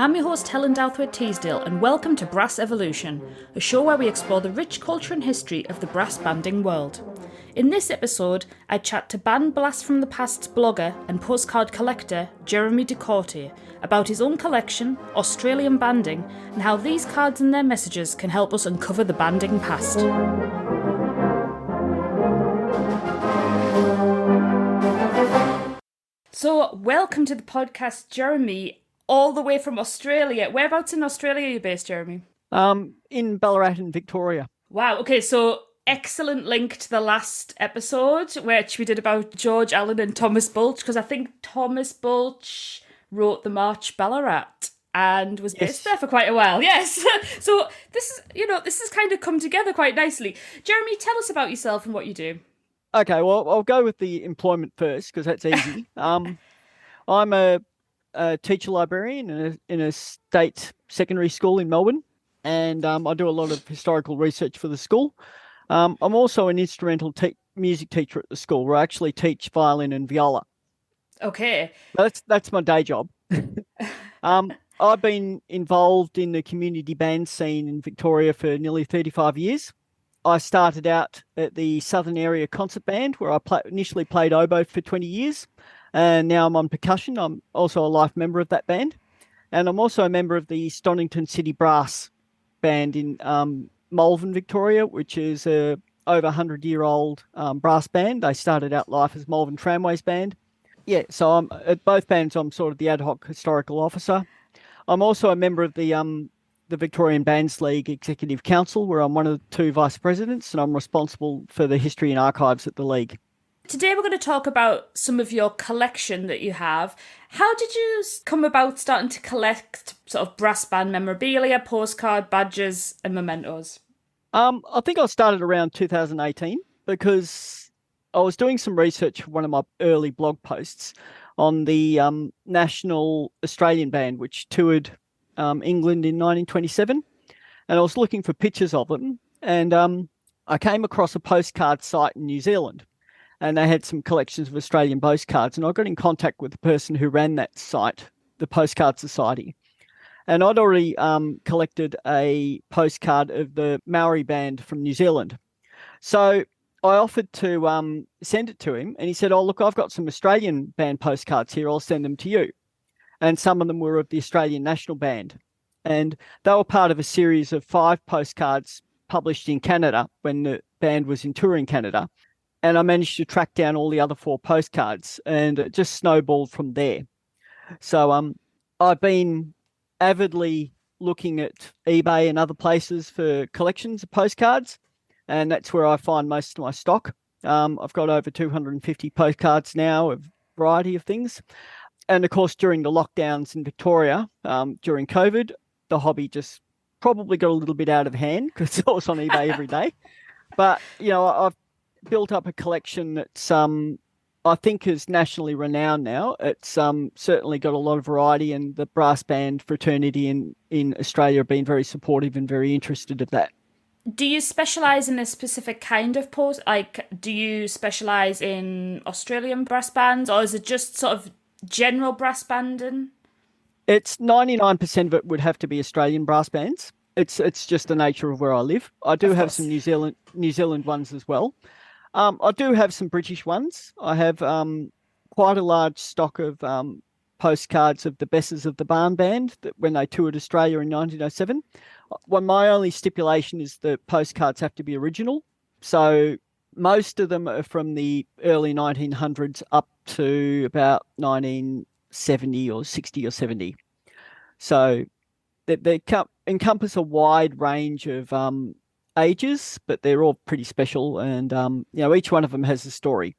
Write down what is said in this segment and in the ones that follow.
I'm your host Helen Douthwaite Teasdale, and welcome to Brass Evolution, a show where we explore the rich culture and history of the brass banding world. In this episode, I chat to Band Blast from the Past's blogger and postcard collector Jeremy de Korte about his own collection, Australian banding, and how these cards and their messages can help us uncover the banding past. So, welcome to the podcast, Jeremy, all the way from Australia. Whereabouts in Australia are you based, Jeremy? In Ballarat in Victoria. Wow, okay, so excellent link to the last episode, which we did about George Allen and Thomas Bulch, because I think Thomas Bulch wrote the March Ballarat and was based there for quite a while. Yes. So this is kind of come together quite nicely. Jeremy, tell us about yourself and what you do. Okay, well, I'll go with the employment first because that's easy. I'm a teacher librarian in a state secondary school in Melbourne, and I do a lot of historical research for the school. I'm also an instrumental music teacher at the school where I actually teach violin and viola. Okay. That's my day job. I've been involved in the community band scene in Victoria for nearly 35 years. I started out at the Southern Area Concert Band where I initially played oboe for 20 years, and now I'm on percussion. I'm also a life member of that band, and I'm also a member of the Stonington City Brass Band in Malvern, Victoria, which is a over 100-year-old brass band. They started out life as Malvern Tramways Band. Yeah, so I'm at both bands. I'm sort of the ad hoc historical officer. I'm also a member of the Victorian Bands League Executive Council, where I'm one of the two vice presidents, and I'm responsible for the history and archives at the league. Today we're going to talk about some of your collection that you have. How did you come about starting to collect sort of brass band memorabilia, postcard, badges and mementos? I think I started around 2018 because I was doing some research for one of my early blog posts on the National Australian Band, which toured England in 1927, and I was looking for pictures of them, and I came across a postcard site in New Zealand, and they had some collections of Australian postcards, and I got in contact with the person who ran that site, the Postcard Society, and I'd already collected a postcard of the Maori band from New Zealand. So I offered to send it to him, and he said, "Oh, look, I've got some Australian band postcards here. I'll send them to you." And some of them were of the Australian National Band. And they were part of a series of 5 postcards published in Canada when the band was in tour in Canada. And I managed to track down all the other 4 postcards, and it just snowballed from there. So I've been avidly looking at eBay and other places for collections of postcards, and that's where I find most of my stock. I've got over 250 postcards now of a variety of things. And of course, during the lockdowns in Victoria, during COVID, the hobby just probably got a little bit out of hand because I was on eBay every day. But, I've built up a collection that's, I think, is nationally renowned now. It's certainly got a lot of variety, and the brass band fraternity in Australia have been very supportive and very interested in that. Do you specialise in a specific kind of post? Like, do you specialise in Australian brass bands, or is it just sort of general brass banding? It's 99% of it would have to be Australian brass bands. It's just the nature of where I live. I do have some New Zealand ones as well. I do have some British ones. I have quite a large stock of postcards of the Bessers of the Barn Band that when they toured Australia in 1907. Well, my only stipulation is the postcards have to be original. So most of them are from the early 1900s up to about 1970 or 60 or 70. So they encompass a wide range of ages, but they're all pretty special, and each one of them has a story.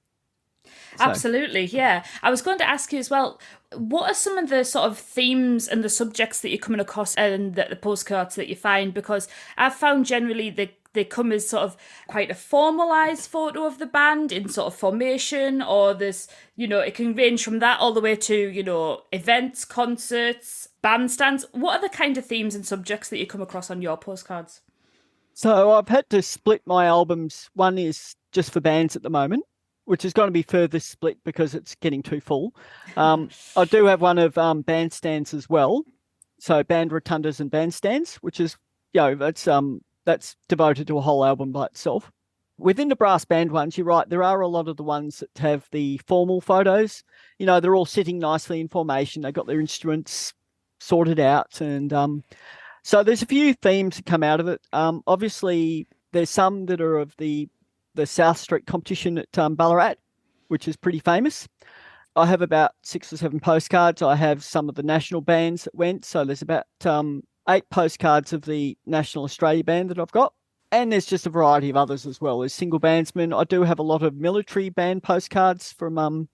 Absolutely, yeah. I was going to ask you as well, what are some of the sort of themes and the subjects that you're coming across and the postcards that you find? Because I've found generally they come as sort of quite a formalised photo of the band in sort of formation, or this, it can range from that all the way to, events, concerts, bandstands. What are the kind of themes and subjects that you come across on your postcards? So I've had to split my albums. One is just for bands at the moment, which is going to be further split because it's getting too full. I do have one of bandstands as well. So band rotundas and bandstands, which is, that's devoted to a whole album by itself. Within the brass band ones, you're right, there are a lot of the ones that have the formal photos. They're all sitting nicely in formation. They've got their instruments sorted out. And so there's a few themes that come out of it. Obviously, there's some that are of the South Street competition at Ballarat, which is pretty famous. I have about 6 or 7 postcards. I have some of the national bands that went. So there's about 8 postcards of the National Australia Band that I've got. And there's just a variety of others as well. There's single bandsmen. I do have a lot of military band postcards from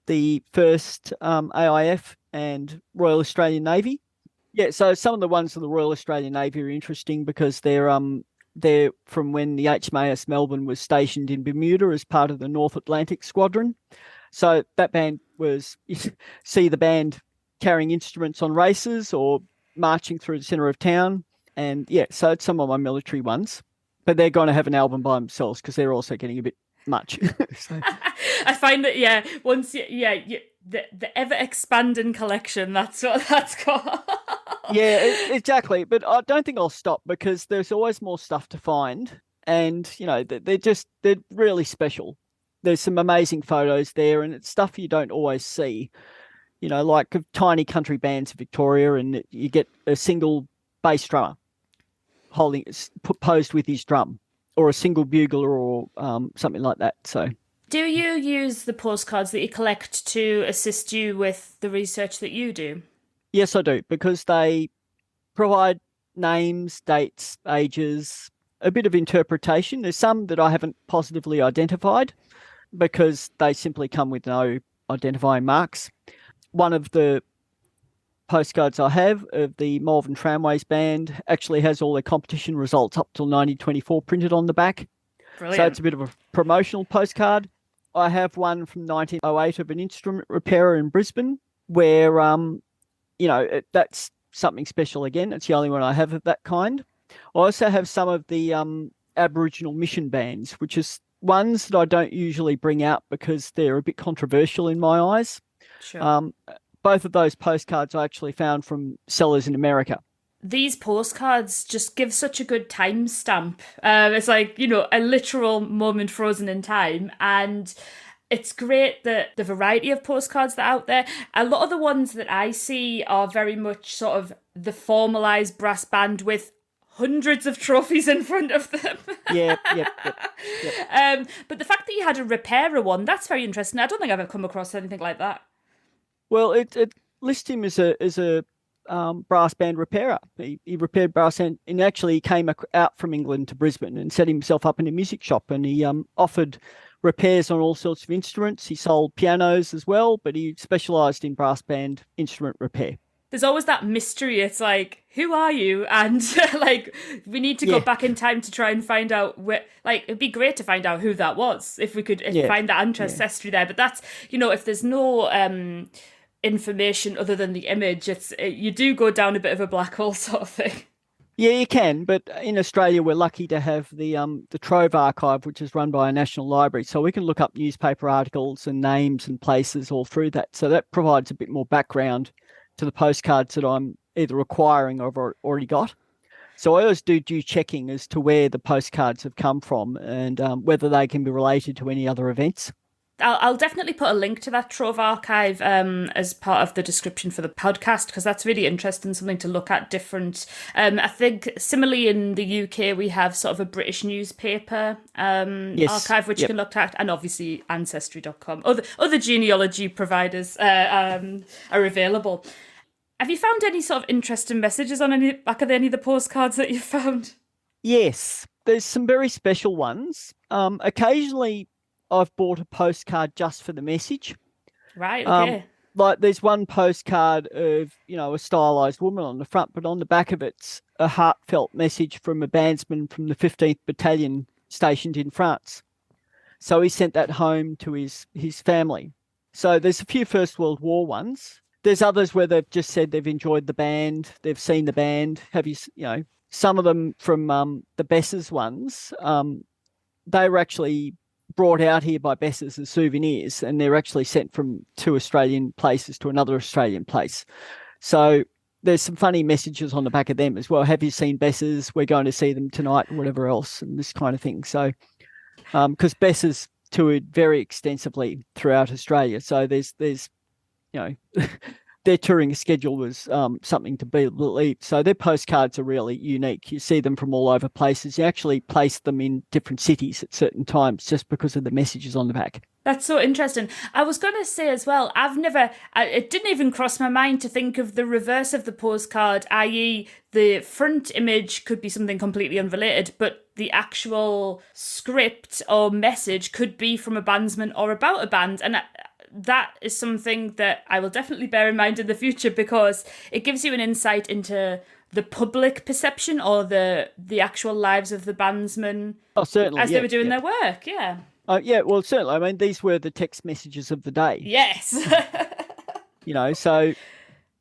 the first AIF and Royal Australian Navy. Yeah, so some of the ones of the Royal Australian Navy are interesting because they're from when the HMAS Melbourne was stationed in Bermuda as part of the North Atlantic Squadron. So that band was, you see the band carrying instruments on races or marching through the centre of town. And yeah, so it's some of my military ones. But they're going to have an album by themselves because they're also getting a bit much. So. I find that, the ever-expanding collection, that's what that's called. Yeah, exactly. But I don't think I'll stop because there's always more stuff to find. And, they're really special. There's some amazing photos there and it's stuff you don't always see. Like tiny country bands in Victoria, and you get a single bass drummer posed with his drum, or a single bugler, or something like that. So, do you use the postcards that you collect to assist you with the research that you do? Yes, I do, because they provide names, dates, ages, a bit of interpretation. There's some that I haven't positively identified because they simply come with no identifying marks. One of the postcards I have of the Malvern Tramways Band actually has all their competition results up till 1924 printed on the back. Brilliant. So it's a bit of a promotional postcard. I have one from 1908 of an instrument repairer in Brisbane where, that's something special again. It's the only one I have of that kind. I also have some of the Aboriginal Mission Bands, which is ones that I don't usually bring out because they're a bit controversial in my eyes. Sure. Both of those postcards I actually found from sellers in America. These postcards just give such a good timestamp. It's like, a literal moment frozen in time. And it's great that the variety of postcards that are out there. A lot of the ones that I see are very much sort of the formalised brass band with hundreds of trophies in front of them. Yep. But the fact that you had a repairer one, that's very interesting. I don't think I've ever come across anything like that. Well, it lists him as a brass band repairer. He repaired brass and actually he came out from England to Brisbane and set himself up in a music shop, and he offered repairs on all sorts of instruments. He sold pianos as well, but he specialised in brass band instrument repair. There's always that mystery. It's like, who are you? And we need to go back in time to try and find out where. It'd be great to find out who that was if we could find that ancestry there. But that's, if there's no information other than the image, you do go down a bit of a black hole sort of thing. Yeah, you can, but in Australia we're lucky to have the Trove Archive, which is run by a national library, so we can look up newspaper articles and names and places all through that. So that provides a bit more background to the postcards that I'm either acquiring or I've already got. So I always do due checking as to where the postcards have come from and whether they can be related to any other events. I'll definitely put a link to that Trove Archive as part of the description for the podcast, because that's really interesting, something to look at different. I think similarly in the UK we have sort of a British newspaper archive which you can look at, and obviously Ancestry.com. Other genealogy providers are available. Have you found any sort of interesting messages on back of any of the postcards that you've found? Yes, there's some very special ones. Occasionally I've bought a postcard just for the message. Right, okay. There's one postcard of, a stylised woman on the front, but on the back of it's a heartfelt message from a bandsman from the 15th Battalion stationed in France. So he sent that home to his family. So there's a few First World War ones. There's others where they've just said they've enjoyed the band, they've seen the band. Some of them from the Bess's ones, they were actually brought out here by Bess's as souvenirs, and they're actually sent from two Australian places to another Australian place. So there's some funny messages on the back of them as well. Have you seen Bess's? We're going to see them tonight, and whatever else, and this kind of thing. So, because Bess's toured very extensively throughout Australia, so there's their touring schedule was something to be believed. So their postcards are really unique. You see them from all over places. You actually place them in different cities at certain times just because of the messages on the back. That's so interesting. I was going to say as well, it didn't even cross my mind to think of the reverse of the postcard, i.e. the front image could be something completely unrelated, but the actual script or message could be from a bandsman or about a band. And that is something that I will definitely bear in mind in the future, because it gives you an insight into the public perception or the actual lives of the bandsmen certainly, they were doing their work. Yeah. Yeah, well, certainly. I mean, these were the text messages of the day. Yes. So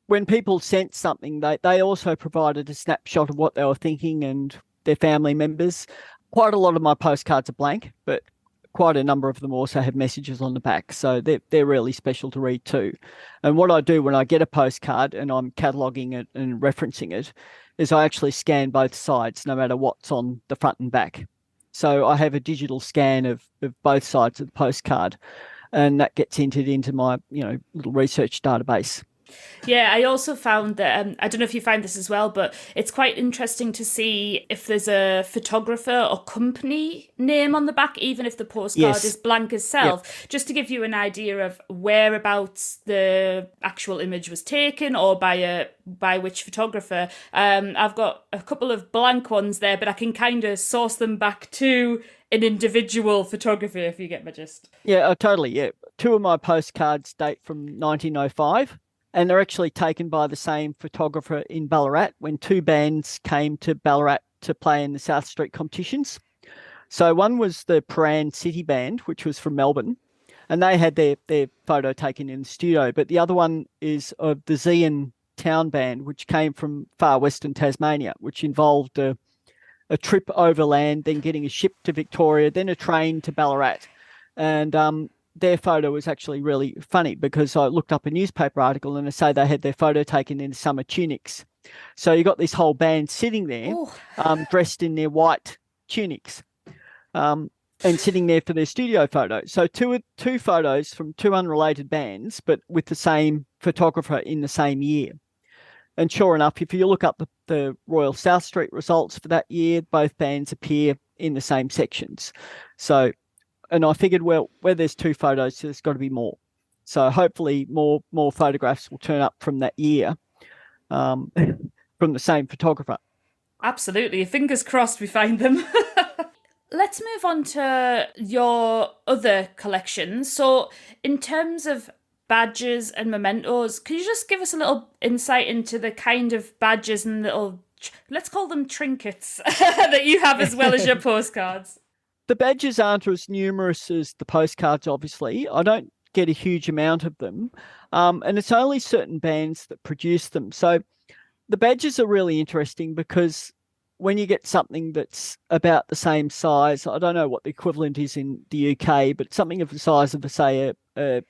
when people sent something, they also provided a snapshot of what they were thinking and their family members. Quite a lot of my postcards are blank, but quite a number of them also have messages on the back. So they're really special to read too. And what I do when I get a postcard and I'm cataloguing it and referencing it is I actually scan both sides, no matter what's on the front and back. So I have a digital scan of both sides of the postcard, and that gets entered into my little research database. Yeah, I also found that, I don't know if you find this as well, but it's quite interesting to see if there's a photographer or company name on the back, even if the postcard is blank itself, just to give you an idea of whereabouts the actual image was taken or by which photographer. I've got a couple of blank ones there, but I can kind of source them back to an individual photographer, if you get my gist. Yeah, totally, yeah. 2 of my postcards date from 1905. And they're actually taken by the same photographer in Ballarat when 2 bands came to Ballarat to play in the South Street competitions. So one was the Paran City Band, which was from Melbourne, and they had their photo taken in the studio. But the other one is of the Zeehan Town Band, which came from far western Tasmania, which involved a trip overland, then getting a ship to Victoria, then a train to Ballarat. And their photo was actually really funny because I looked up a newspaper article and they say they had their photo taken in summer tunics. So you got this whole band sitting there, dressed in their white tunics, and sitting there for their studio photo. So two photos from 2 unrelated bands, but with the same photographer in the same year. And sure enough, if you look up the Royal South Street results for that year, both bands appear in the same sections. So, and I figured, well, where there's 2 photos, there's got to be more. So hopefully more photographs will turn up from that year, from the same photographer. Absolutely. Fingers crossed we find them. Let's move on to your other collections. So in terms of badges and mementos, can you just give us a little insight into the kind of badges and little, let's call them trinkets, that you have as well as your postcards? The badges aren't as numerous as the postcards, obviously. I don't get a huge amount of them. And it's only certain bands that produce them. So the badges are really interesting because when you get something that's about the same size, I don't know what the equivalent is in the UK, but something of the size of, say, a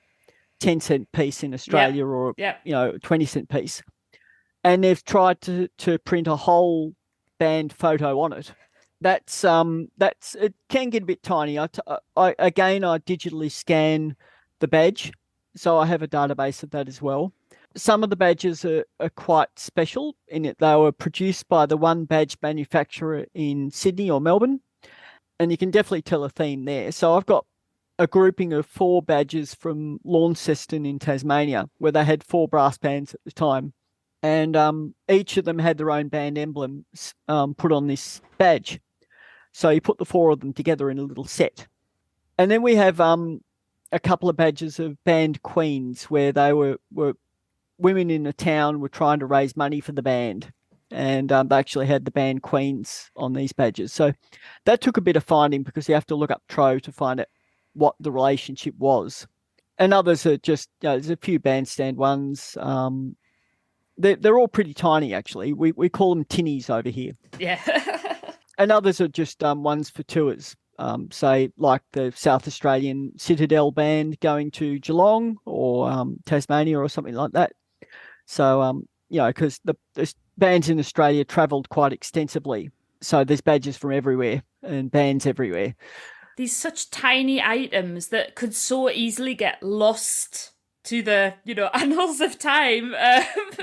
10-cent piece in Australia or a 20-cent piece. And they've tried to print a whole band photo on it. That's it can get a bit tiny. I digitally scan the badge, so I have a database of that as well. Some of the badges are quite special in that they were produced by the one badge manufacturer in Sydney or Melbourne, and you can definitely tell a theme there. So I've got a grouping of 4 badges from Launceston in Tasmania, where they had 4 brass bands at the time, and each of them had their own band emblem put on this badge. So you put the 4 of them together in a little set. And then we have a couple of badges of band queens where they were women in the town were trying to raise money for the band. And they actually had the band queens on these badges. So that took a bit of finding because you have to look up Tro to find out what the relationship was. And others are just, there's a few bandstand ones. They're all pretty tiny, actually. We call them tinnies over here. Yeah. And others are just ones for tours, say like the South Australian Citadel Band going to Geelong or Tasmania or something like that. So because the bands in Australia travelled quite extensively. So there's badges from everywhere and bands everywhere. These such tiny items that could so easily get lost to the annals of time.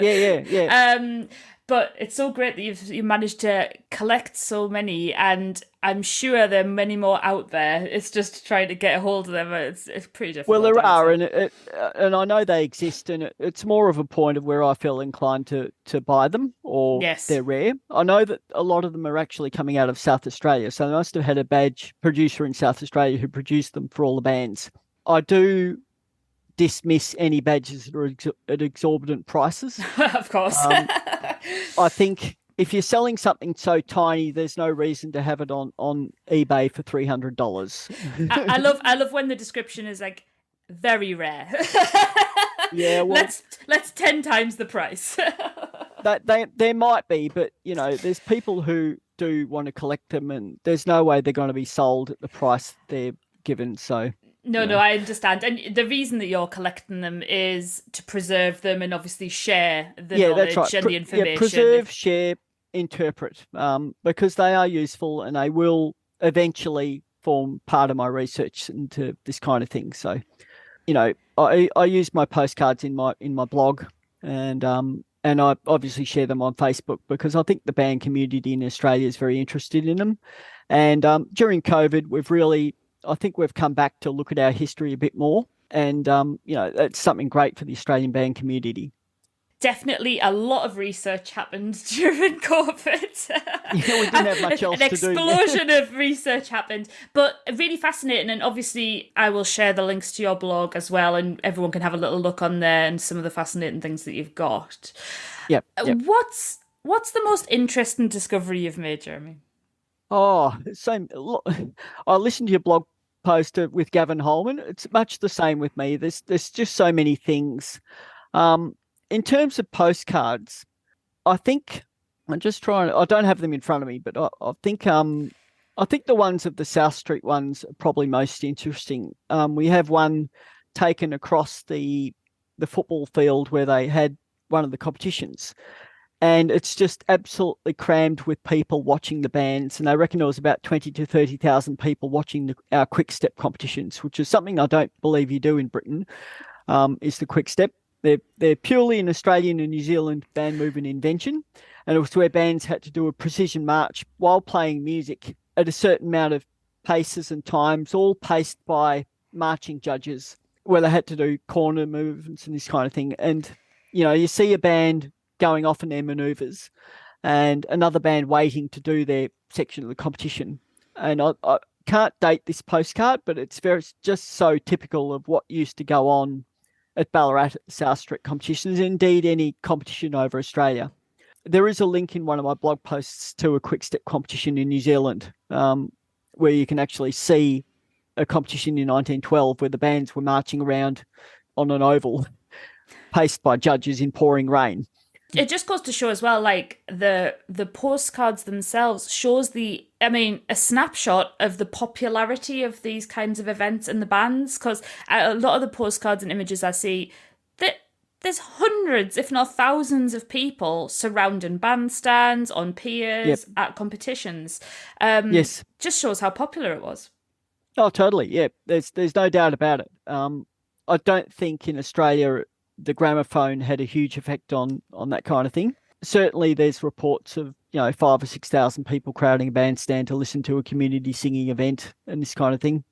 Yeah. But it's so great that you managed to collect so many, and I'm sure there are many more out there. It's just trying to get a hold of them. It's pretty difficult. Well, there are, and I know they exist, and it's more of a point of where I feel inclined to buy them, or Yes. they're rare. I know that a lot of them are actually coming out of South Australia, so they must have had a badge producer in South Australia who produced them for all the bands. I do dismiss any badges that are at exorbitant prices. Of course. I think if you're selling something so tiny, there's no reason to have it on eBay for $300. I love when the description is like very rare. Yeah, well, let's 10 times the price. there might be, but there's people who do want to collect them, and there's no way they're going to be sold at the price they're given. So No, I understand. And the reason that you're collecting them is to preserve them and obviously share the knowledge that's right. and the information. Preserve, share, interpret, because they are useful and they will eventually form part of my research into this kind of thing. So, I use my postcards in my blog, and I obviously share them on Facebook because I think the band community in Australia is very interested in them. And during COVID, I think we've come back to look at our history a bit more, and that's something great for the Australian band community. Definitely a lot of research happened during COVID. We didn't have much else to do. An explosion of research happened, but really fascinating. And obviously, I will share the links to your blog as well, and everyone can have a little look on there and some of the fascinating things that you've got. Yep. What's the most interesting discovery you've made, Jeremy? Oh, same. I listened to your blog post with Gavin Holman. It's much the same with me. There's just so many things. In terms of postcards, I think I'm just trying. I don't have them in front of me, but I think the ones of the South Street ones are probably most interesting. We have one taken across the football field where they had one of the competitions, and it's just absolutely crammed with people watching the bands. And I reckon there was about 20 to 30,000 people watching our quick step competitions, which is something I don't believe you do in Britain. Is the quick step. They're purely an Australian and New Zealand band movement invention, and it was where bands had to do a precision march while playing music at a certain amount of paces and times, all paced by marching judges, where they had to do corner movements and this kind of thing. And you see a band going off in their manoeuvres, and another band waiting to do their section of the competition. And I can't date this postcard, but it's just so typical of what used to go on at Ballarat South Street competitions, indeed any competition over Australia. There is a link in one of my blog posts to a quick step competition in New Zealand, where you can actually see a competition in 1912 where the bands were marching around on an oval, paced by judges in pouring rain. It just goes to show as well, like the postcards themselves shows a snapshot of the popularity of these kinds of events and the bands, because a lot of the postcards and images I see, there's hundreds, if not thousands, of people surrounding bandstands, on piers, at competitions. Yes. Just shows how popular it was. Oh, totally. Yeah, there's no doubt about it. I don't think in Australia the gramophone had a huge effect on that kind of thing. Certainly there's reports of 5,000 or 6,000 people crowding a bandstand to listen to a community singing event and this kind of thing.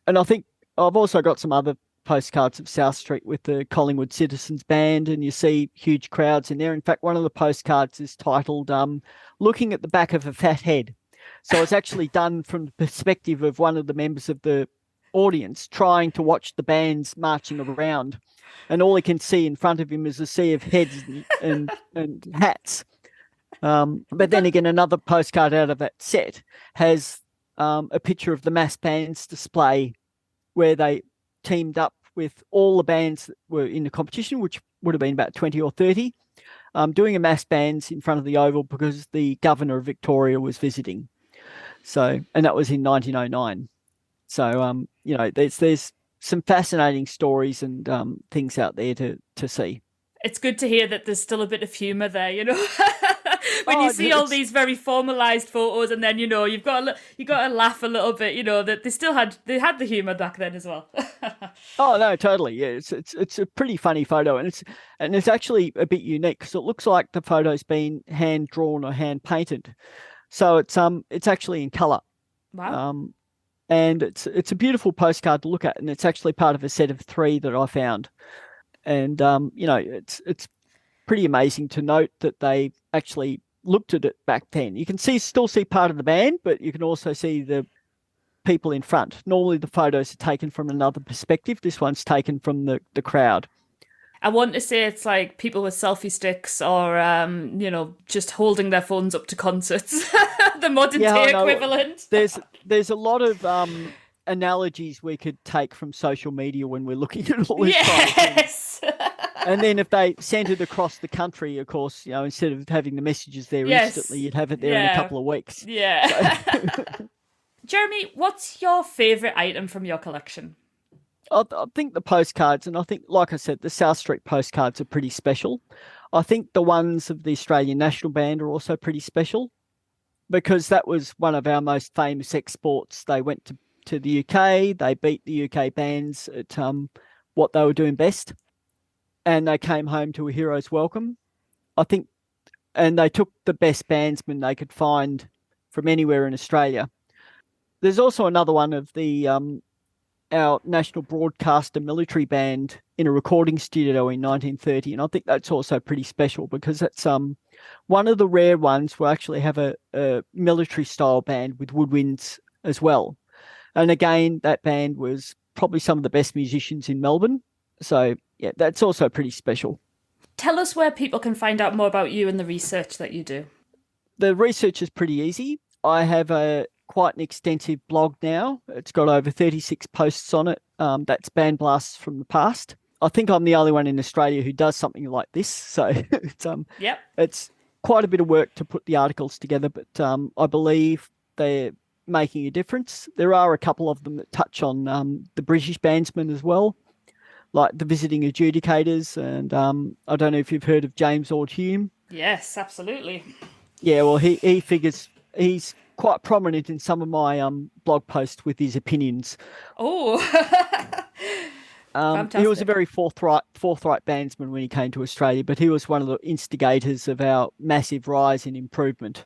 And I think I've also got some other postcards of South Street with the Collingwood Citizens Band, and you see huge crowds in there. In fact, one of the postcards is titled Looking at the Back of a Fat Head. So it's actually done from the perspective of one of the members of the audience trying to watch the bands marching around, and all he can see in front of him is a sea of heads and hats. But then again, another postcard out of that set has a picture of the mass bands display where they teamed up with all the bands that were in the competition, which would have been about 20 or 30, doing a mass bands in front of the Oval because the governor of Victoria was visiting. So, and that was in 1909. So, there's some fascinating stories and things out there to see. It's good to hear that there's still a bit of humour there, when you see all these very formalised photos, and then you've got to laugh a little bit, that they had the humour back then as well. Oh no, totally. Yeah, it's a pretty funny photo, and it's actually a bit unique because it looks like the photo's been hand drawn or hand painted, so it's actually in colour. Wow. And it's a beautiful postcard to look at, and it's actually part of a set of 3 that I found. And it's pretty amazing to note that they actually looked at it back then. You can still see part of the band, but you can also see the people in front. Normally the photos are taken from another perspective. This one's taken from the crowd. I want to say it's like people with selfie sticks or, just holding their phones up to concerts. The modern day equivalent. There's a lot of analogies we could take from social media when we're looking at all this. Yes. And then if they sent it across the country, of course, instead of having the messages there instantly, you'd have it there in a couple of weeks. Yeah. So. Jeremy, what's your favourite item from your collection? I think the postcards, and I think, like I said, the South Street postcards are pretty special. I think the ones of the Australian National Band are also pretty special because that was one of our most famous exports. They went to the UK, they beat the UK bands at what they were doing best, and they came home to a hero's welcome, I think, and they took the best bandsmen they could find from anywhere in Australia. There's also another one of the our national broadcaster military band in a recording studio in 1930, and I think that's also pretty special because that's one of the rare ones where actually have a military style band with woodwinds as well. And again, that band was probably some of the best musicians in Melbourne. So yeah, that's also pretty special. Tell us where people can find out more about you and the research that you do. The research is pretty easy. I have quite an extensive blog now. It's got over 36 posts on it. That's Band Blasts from the Past. I think I'm the only one in Australia who does something like this. So it's quite a bit of work to put the articles together, but I believe they're making a difference. There are a couple of them that touch on the British bandsmen as well, like the visiting adjudicators. And I don't know if you've heard of James Ord Hume. Yes, absolutely. Yeah, well, he figures he's quite prominent in some of my blog posts with his opinions. Oh, he was a very forthright bandsman when he came to Australia, but he was one of the instigators of our massive rise in improvement.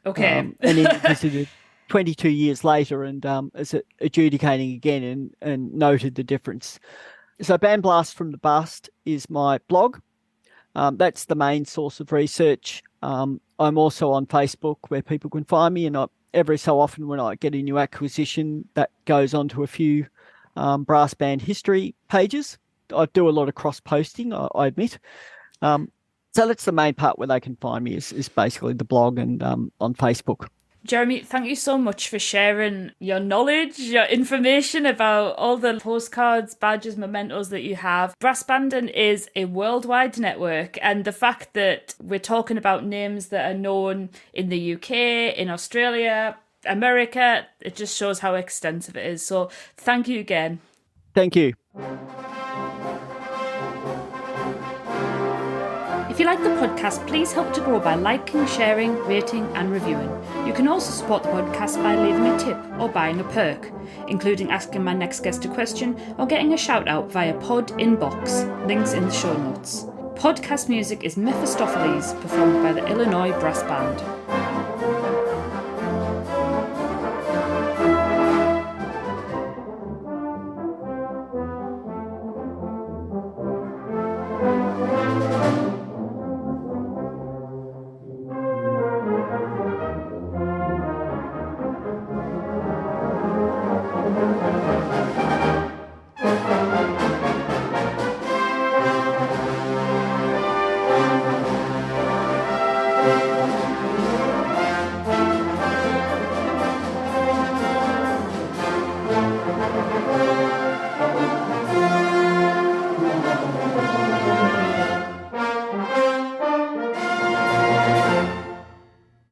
Okay. And he visited 22 years later and is adjudicating again and noted the difference. So Band Blast from the Past is my blog. That's the main source of research. I'm also on Facebook where people can find me, and every so often when I get a new acquisition, that goes onto a few brass band history pages. I do a lot of cross-posting, I admit. So that's the main part where they can find me is basically the blog and on Facebook. Jeremy, thank you so much for sharing your knowledge, your information about all the postcards, badges, mementos that you have. Brass Banding is a worldwide network, and the fact that we're talking about names that are known in the UK, in Australia, America, it just shows how extensive it is. So thank you again. Thank you. If you like the podcast, please help to grow by liking, sharing, rating and reviewing. You can also support the podcast by leaving a tip or buying a perk, including asking my next guest a question or getting a shout out via Pod Inbox, links in the show notes. Podcast music is Mephistopheles, performed by the Illinois Brass Band.